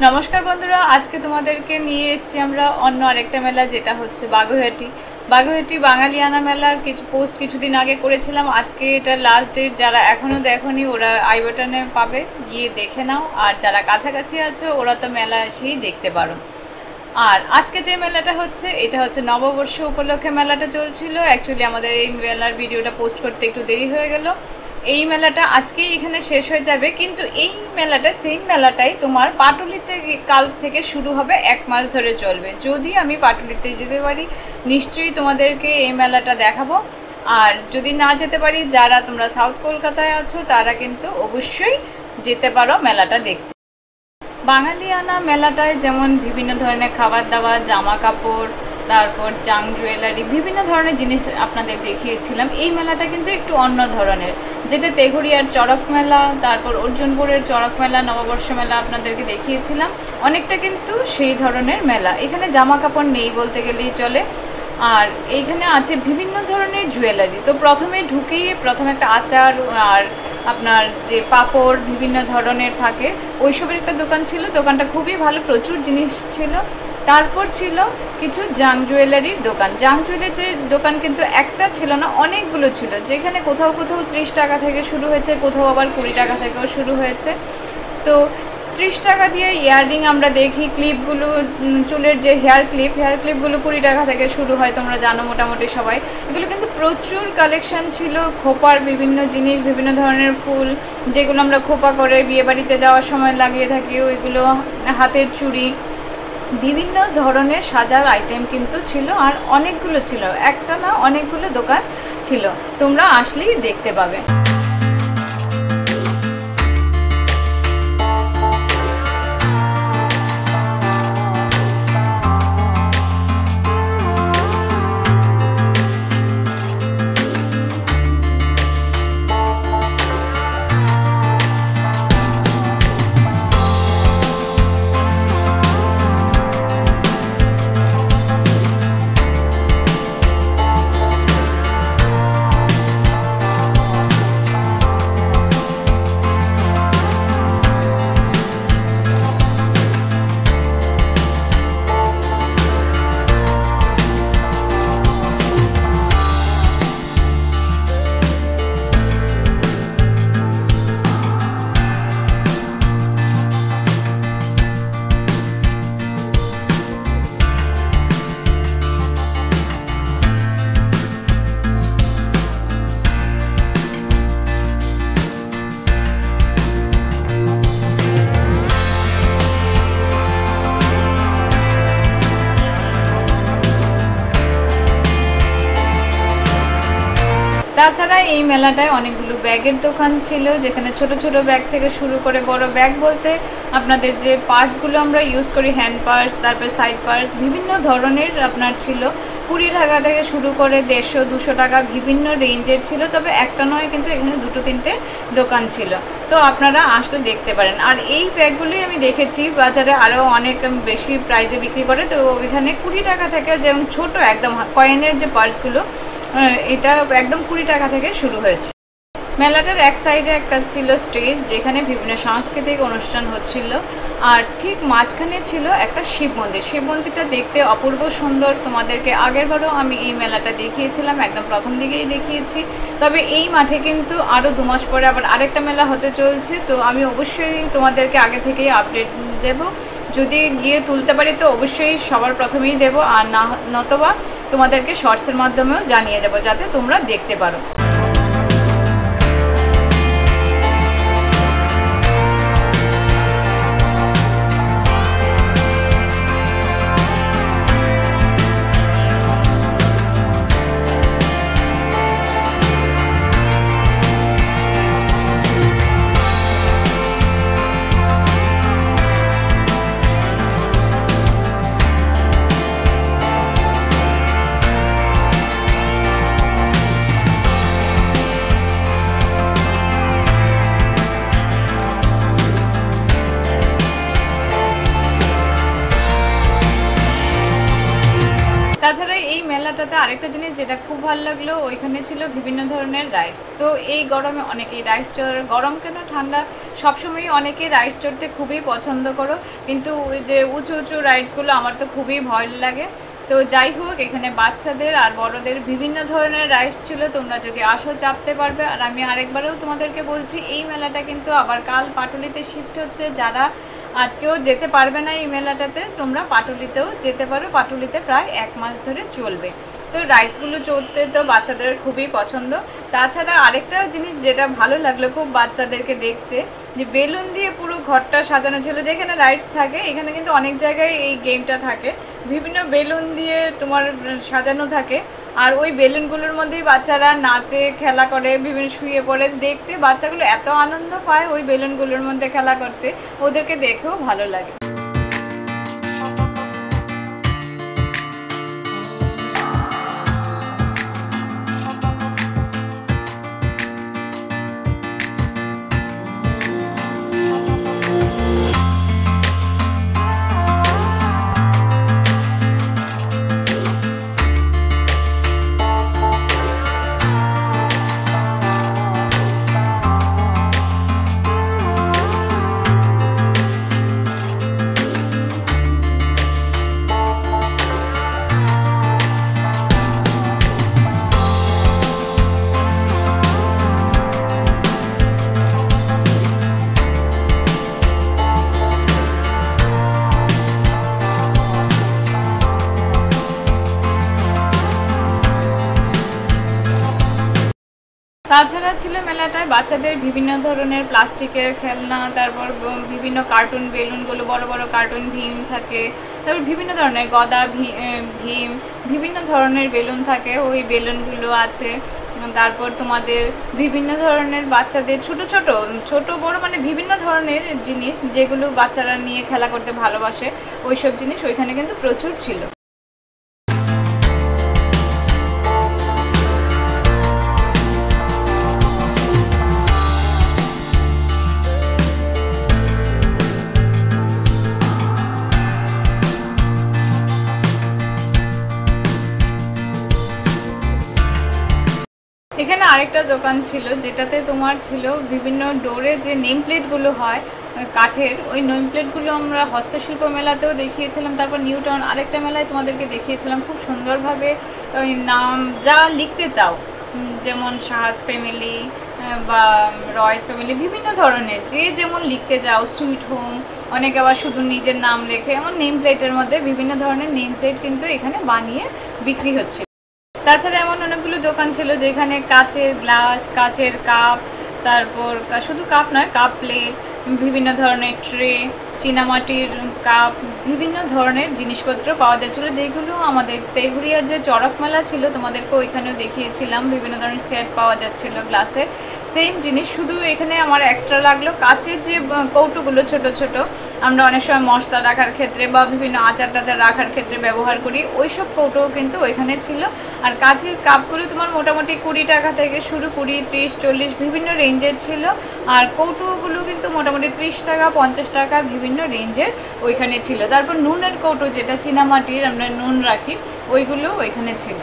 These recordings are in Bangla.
নমস্কার বন্ধুরা, আজকে তোমাদেরকে নিয়ে এসেছি আমরা অন্য আরেকটা মেলা, যেটা হচ্ছে বাগুইহাটি বাঙালিয়ানা মেলার কিছু পোস্ট কিছুদিন আগে করেছিলাম। আজকে এটা লাস্ট ডেট। যারা এখনও দেখোনি ওরা আই বাটনে পাবে, গিয়ে দেখে নাও। আর যারা কাছাকাছি আছো ওরা তো মেলা এসেই দেখতে পারো। আর আজকে যে মেলাটা হচ্ছে, এটা হচ্ছে নববর্ষ উপলক্ষে মেলাটা চলছিল। অ্যাকচুয়ালি আমাদের এই মেলার ভিডিওটা পোস্ট করতে একটু দেরি হয়ে গেল। এই মেলাটা আজকেই এখানে শেষ হয়ে যাবে, কিন্তু এই মেলাটা সেম মেলাটাই তোমার পাটুলিতে কাল থেকে শুরু হবে, 1 মাস ধরে চলবে। যদি আমি পাটুলিতে যেতে পারি নিশ্চয়ই তোমাদেরকে এই মেলাটা দেখাবো। আর যদি না যেতে পারি, যারা তোমরা সাউথ কলকাতায় আছো তারা কিন্তু অবশ্যই যেতে পারো মেলাটা দেখতে। বাঙালিয়ানা মেলাটায় যেমন বিভিন্ন ধরনের খাবার দাবার, জামা কাপড়, তারপর জাং জুয়েলারি, বিভিন্ন ধরনের জিনিস আপনাদের দেখিয়েছিলাম। এই মেলাটা কিন্তু একটু অন্য ধরনের, যেটা তেঘরিয়ার চড়ক মেলা, তারপর অর্জুনপুরের চড়ক মেলা, নববর্ষ মেলা আপনাদেরকে দেখিয়েছিলাম, অনেকটা কিন্তু সেই ধরনের মেলা। এখানে জামা কাপড় নেই বলতে গেলেই চলে। আর এইখানে আছে বিভিন্ন ধরনের জুয়েলারি। তো প্রথমে একটা আচার আর আপনার যে পাপড় বিভিন্ন ধরনের থাকে ওইসবের একটা দোকান ছিল। দোকানটা খুবই ভালো, প্রচুর জিনিস ছিল। তারপর ছিল কিছু জাং জুয়েলারির দোকান। জাং জুয়েলারির দোকান কিন্তু একটা ছিল না, অনেকগুলো ছিল, যেখানে কোথাও 30 টাকা থেকে শুরু হয়েছে, কোথাও আবার 20 টাকা থেকেও শুরু হয়েছে। তো 30 টাকা দিয়ে ইয়াররিং আমরা দেখি, ক্লিপগুলো, চুলের যে হেয়ার ক্লিপগুলো 20 টাকা থেকে শুরু হয়, তোমরা জানো মোটামুটি সবাই। এগুলো কিন্তু প্রচুর কালেকশান ছিল। খোপার বিভিন্ন জিনিস, বিভিন্ন ধরনের ফুল, যেগুলো আমরা খোপা করে বিয়েবাড়িতে যাওয়ার সময় লাগিয়ে থাকি, ওইগুলো, হাতের চুড়ি, বিভিন্ন ধরনের সাজার আইটেম কিন্তু ছিল। আর অনেকগুলো ছিল, একটা না অনেকগুলো দোকান ছিল, তোমরা আসলেই দেখতে পাবে। তাছাড়া এই মেলাটায় অনেকগুলো ব্যাগের দোকান ছিল, যেখানে ছোট ছোট ব্যাগ থেকে শুরু করে বড় ব্যাগ বলতে আপনাদের যে পার্সগুলো আমরা ইউজ করি, হ্যান্ড পার্স, তারপর সাইড পার্স, বিভিন্ন ধরনের আপনার ছিল। 20 টাকা থেকে শুরু করে 150-200 টাকা বিভিন্ন রেঞ্জের ছিল। তবে একটা নয়, কিন্তু এখানে 2-3টে দোকান ছিল, তো আপনারা আসলে দেখতে পারেন। আর এই ব্যাগগুলোই আমি দেখেছি বাজারে আরও অনেক বেশি প্রাইসে বিক্রি করে। তো এখানে 20 টাকা থেকে, যেমন ছোট একদম কয়েনের যে পার্সগুলো, এটা একদম 20 টাকা থেকে শুরু হয়েছে। মেলাটার এক সাইডে একটা ছিল স্টেজ, যেখানে বিভিন্ন সাংস্কৃতিক অনুষ্ঠান হচ্ছিল। আর ঠিক মাঝখানে ছিল একটা শিব মন্দিরটা দেখতে অপূর্ব সুন্দর। তোমাদেরকে আগেরবারও আমি এই মেলাটা দেখিয়েছিলাম, একদম প্রথম দিকেই দেখিয়েছি। তবে এই মাঠে কিন্তু আরও 2 মাস পরে আবার আরেকটা মেলা হতে চলছে, তো আমি অবশ্যই তোমাদেরকে আগে থেকেই আপডেট দেব। যদি গিয়ে তুলতে পারি তো অবশ্যই সবার প্রথমেই দেব, আর নতবা তোমাদেরকে শর্টসের মাধ্যমেও জানিয়ে দেব, যাতে তোমরা দেখতে পারো। মেলাটাতে আরেকটা জিনিস যেটা খুব ভালো লাগলো, ওইখানে ছিল বিভিন্ন ধরনের রাইডস। তো এই গরমে অনেকেই রাইডস গরম কেন ঠান্ডা সবসময় অনেকেই রাইডস চড়তে খুবই পছন্দ করো, কিন্তু ওই যে উঁচু উঁচু রাইডসগুলো আমার তো খুবই ভয় লাগে। তো যাই হোক, এখানে বাচ্চাদের আর বড়দের বিভিন্ন ধরনের রাইডস ছিল, তোমরা যদি আসো চাপতে পারবে। আর আমি আরেকবারও তোমাদেরকে বলছি, এই মেলাটা কিন্তু আবার কাল পাটুলিতে শিফট হচ্ছে। যারা আজকেও যেতে পারবে না এই মেলাটাতে, তোমরা পাটুলিতেও যেতে পারো। পাটুলিতে প্রায় 1 মাস ধরে চলবে। তো রাইডসগুলো চড়তে তো বাচ্চাদের খুবই পছন্দ। তাছাড়া আরেকটা জিনিস যেটা ভালো লাগলো খুব বাচ্চাদেরকে দেখতে, যে বেলুন দিয়ে পুরো ঘরটা সাজানো ছিল। যেখানে রাইডস থাকে এখানে কিন্তু অনেক জায়গায় এই গেমটা থাকে, বিভিন্ন বেলুন দিয়ে তোমার সাজানো থাকে। আর ওই বেলুনগুলোর মধ্যেই বাচ্চারা নাচে, খেলা করে, বিভিন্ন শুয়ে পড়ে। দেখতে বাচ্চাগুলো এত আনন্দ পায় ওই বেলুনগুলোর মধ্যে খেলা করতে, ওদেরকে দেখেও ভালো লাগে। তাছাড়া ছিল মেলাটায় বাচ্চাদের বিভিন্ন ধরনের প্লাস্টিকের খেলনা, তারপর বিভিন্ন কার্টুন বেলুনগুলো, বড় বড় কার্টুন ভীম থাকে, তারপর বিভিন্ন ধরনের গদা ভীম, বিভিন্ন ধরনের বেলুন থাকে, ওই বেলুনগুলো আছে। তারপর তোমাদের বিভিন্ন ধরনের বাচ্চাদের ছোট বড় মানে বিভিন্ন ধরনের জিনিস যেগুলো বাচ্চারা নিয়ে খেলা করতে ভালোবাসে, ওইসব জিনিস ওইখানে কিন্তু প্রচুর ছিল। এখানে আরেকটা দোকান ছিল যেটাতে তোমার ছিল বিভিন্ন ডোরে যে নেম প্লেটগুলো হয় কাঠের, ওই নেম প্লেটগুলো আমরা হস্তশিল্প মেলাতেও দেখিয়েছিলাম। তারপর নিউ টাউন আরেকটা মেলায় তোমাদেরকে দেখিয়েছিলাম। খুব সুন্দরভাবে ওই নাম যা লিখতে চাও, যেমন সাহাস ফ্যামিলি বা রয়েস ফ্যামিলি, বিভিন্ন ধরনের যে যেমন লিখতে চাও, সুইট হোম, অনেকে আবার শুধু নিজের নাম লেখে, এমন নেম প্লেটের মধ্যে বিভিন্ন ধরনের নেম প্লেট কিন্তু এখানে বানিয়ে বিক্রি হচ্ছে। তাছাড়া এমন অনেকগুলো দোকান ছিল যেখানে কাচের গ্লাস, কাচের কাপ, তারপর শুধু কাপ নয়, কাপ প্লেট, বিভিন্ন ধরনের ট্রে, চীনামাটির কাপ, বিভিন্ন ধরনের জিনিসপত্র পাওয়া যাচ্ছিলো, যেগুলো আমাদের তেঘুরিয়ার যে চড়ক মেলা ছিল তোমাদেরকে ওইখানেও দেখিয়েছিলাম। বিভিন্ন ধরনের সেট পাওয়া যাচ্ছিল গ্লাসের, সেম জিনিস, শুধু এখানে আমার এক্সট্রা লাগলো কাচের যে কৌটোগুলো ছোট ছোট আমরা অনেক সময় মশলা রাখার ক্ষেত্রে বা বিভিন্ন আচার টাচার রাখার ক্ষেত্রে ব্যবহার করি, ওই সব কৌটোও কিন্তু ওইখানে ছিল। আর কাচের কাপগুলো তোমার মোটামুটি 20 টাকা থেকে শুরু, 20, 30, 40 বিভিন্ন রেঞ্জের ছিল। আর কৌটোগুলো কিন্তু মোটামুটি 30 টাকা, 50 টাকা বিভিন্ন রেঞ্জের ওইখানে ছিল। তারপর নুনের কৌটো, যেটা চীনামাটির আমরা নুন রাখি, ওইগুলো ওইখানে ছিল।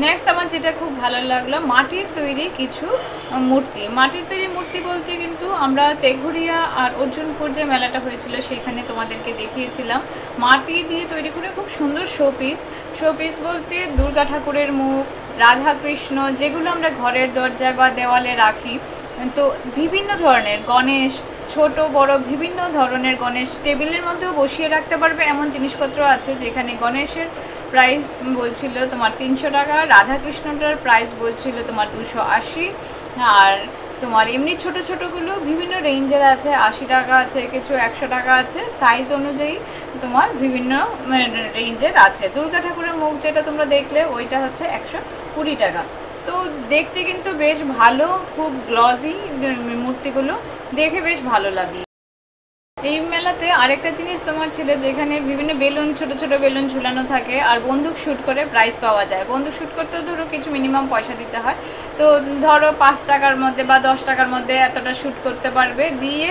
নেক্সট আমার যেটা খুব ভালো লাগলো, মাটির তৈরি কিছু মূর্তি। মাটির তৈরি মূর্তি বলতে কিন্তু আমরা তেঘুরিয়া আর অর্জুনপুর যে মেলাটা হয়েছিল সেখানে তোমাদেরকে দেখিয়েছিলাম মাটি দিয়ে তৈরি করে খুব সুন্দর শোপিস বলতে দুর্গা ঠাকুরের মুখ, রাধা কৃষ্ণ, যেগুলো আমরা ঘরের দরজায় বা দেওয়ালে রাখি। তো বিভিন্ন ধরনের গণেশ, ছোট বড় বিভিন্ন ধরনের গণেশ, টেবিলের মধ্যেও বসিয়ে রাখতে পারবে এমন জিনিসপত্র আছে। যেখানে গণেশের প্রাইস বলছিল তোমার 300 টাকা, রাধাকৃষ্ণটার প্রাইস বলছিল তোমার 280, আর তোমার এমনি ছোট ছোটোগুলো বিভিন্ন রেঞ্জের আছে, 80 টাকা আছে, কিছু 100 টাকা আছে, সাইজ অনুযায়ী তোমার বিভিন্ন রেঞ্জের আছে। দুর্গা ঠাকুরের মুখ যেটা তোমরা দেখলে ওইটা হচ্ছে 120 টাকা। তো দেখতে কিন্তু বেশ ভালো, খুব গ্লজি মূর্তিগুলো, দেখে বেশ ভালো লাগলো। এই মেলাতে আরেকটা জিনিস তোমার ছিল যেখানে বিভিন্ন বেলুন, ছোট ছোট বেলুন ঝুলানো থাকে আর বন্দুক শ্যুট করে প্রাইজ পাওয়া যায়। বন্দুক শ্যুট করতেও ধরো কিছু মিনিমাম পয়সা দিতে হয়, তো ধরো 5 টাকার মধ্যে বা 10 টাকার মধ্যে এতটা শ্যুট করতে পারবে, দিয়ে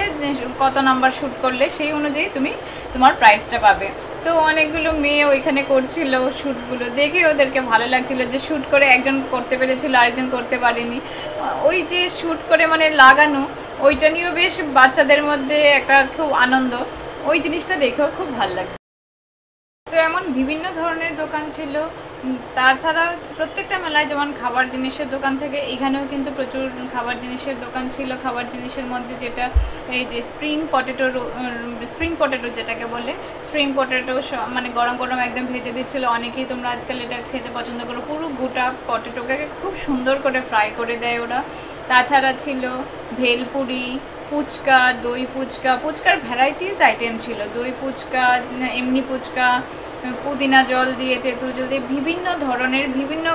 কত নাম্বার শ্যুট করলে সেই অনুযায়ী তুমি তোমার প্রাইজটা পাবে। তো অনেকগুলো মেয়ে ওইখানে করছিল শ্যুটগুলো, দেখে ওদেরকে ভালো লাগছিল যে শ্যুট করে একজন করতে পেরেছিল আরেকজন করতে পারেনি। ওই যে শ্যুট করে মানে লাগানো, ওইটা নিয়েও বেশ বাচ্চাদের মধ্যে একটা খুব আনন্দ, ওই জিনিসটা দেখেও খুব ভালো লাগে। তো এমন বিভিন্ন ধরনের দোকান ছিল। তাছাড়া প্রত্যেকটা মেলায় যেমন খাবার জিনিসের দোকান থেকে, এখানেও কিন্তু প্রচুর খাবার জিনিসের দোকান ছিল। খাবার জিনিসের মধ্যে যেটা এই যে স্প্রিং পটেটো যেটাকে বলে, স্প্রিং পটেটো মানে গরম গরম একদম ভেজে দিচ্ছিলো। অনেকেই তোমরা আজকাল এটা খেতে পছন্দ করো, পুরো গোটা পটেটোকে খুব সুন্দর করে ফ্রাই করে দেয় ওরা। তাছাড়া ছিল ভেলপুরি, ফুচকা, দই ফুচকা, ফুচকার ভ্যারাইটিস আইটেম ছিল, দই ফুচকা, এমনি ফুচকা, পুদিনা জল দিয়ে, তেঁতুল জল দিয়ে, বিভিন্ন ধরনের বিভিন্ন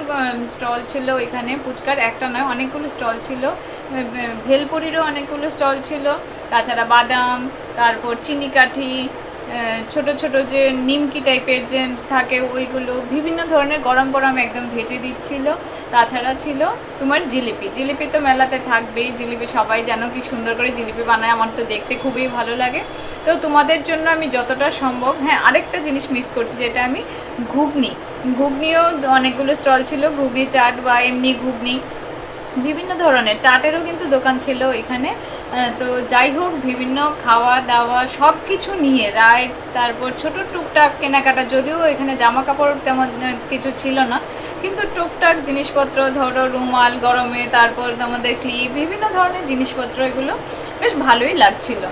স্টল ছিল এখানে। ফুচকার একটা নয়, অনেকগুলো স্টল ছিল। ভেলপুরিরও অনেকগুলো স্টল ছিল। তাছাড়া বাদাম, তারপর চিনিকাঠি, ছোট ছোট যে নিমকি টাইপের যে থাকে ওইগুলো, বিভিন্ন ধরনের গরম গরম একদম ভেজে দিচ্ছিল। তাছাড়া ছিল তোমার জিলিপি তো মেলাতে থাকবেই। জিলিপি সবাই জানো কি সুন্দর করে জিলিপি বানায়, আমার তো দেখতে খুবই ভালো লাগে। তো তোমাদের জন্য আমি যতটা সম্ভব, হ্যাঁ আরেকটা জিনিস মিস করছি, যেটা আমি ঘুগনিও অনেকগুলো স্টল ছিল, ঘুগনি চাট বা এমনি ঘুগনি, বিভিন্ন ধরনের চাটেরও কিন্তু দোকান ছিল এখানে। তো যাই হোক, বিভিন্ন খাওয়া দাওয়া সব কিছু নিয়ে রাইডস, তারপর ছোট টুকটাক কেনাকাটা, যদিও এখানে জামা কাপড় তেমন কিছু ছিল না, কিন্তু টুকটাক জিনিসপত্র, ধরো রুমাল গরমে, তারপর আমাদের ক্লিপ, বিভিন্ন ধরনের জিনিসপত্র, এগুলো বেশ ভালোই লাগছিল।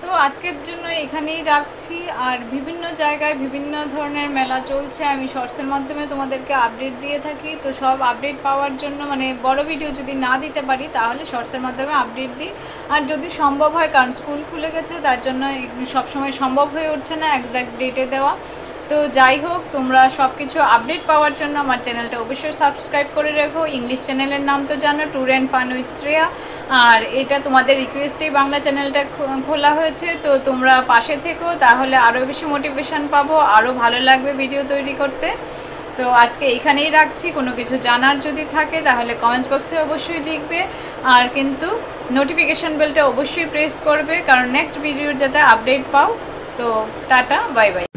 তো আজকের জন্য এখানেই রাখছি। আর বিভিন্ন জায়গায় বিভিন্ন ধরনের মেলা চলছে, আমি শর্টসের মাধ্যমে তোমাদেরকে আপডেট দিয়ে থাকি। তো সব আপডেট পাওয়ার জন্য, মানে বড় ভিডিও যদি না দিতে পারি তাহলে শর্টসের মাধ্যমে আপডেট দিই। আর যদি সম্ভব হয়, কারণ স্কুল খুলে গেছে, তার জন্য সবসময় সম্ভব হয়ে উঠছে না এক্স্যাক্ট ডেটে দেওয়া। তো যাই হোক, তোমরা সব কিছু আপডেট পাওয়ার জন্য আমার চ্যানেলটা অবশ্যই সাবস্ক্রাইব করে রেখো। ইংলিশ চ্যানেলের নাম তো জানো, tour and fun with Shreya. আর এটা তোমাদের রিকোয়েস্টেই বাংলা চ্যানেলটা খোলা হয়েছে। তো তোমরা পাশে থেকো, তাহলে আরও বেশি মোটিভেশন পাবো, আরও ভালো লাগবে ভিডিও তৈরি করতে। তো আজকে এইখানেই রাখছি। কোনো কিছু জানার যদি থাকে তাহলে কমেন্টস বক্সে অবশ্যই লিখবে। আর কিন্তু নোটিফিকেশান বেলটা অবশ্যই প্রেস করবে, কারণ নেক্সট ভিডিওর যাতে আপডেট পাও। তো টাটা, বাই বাই।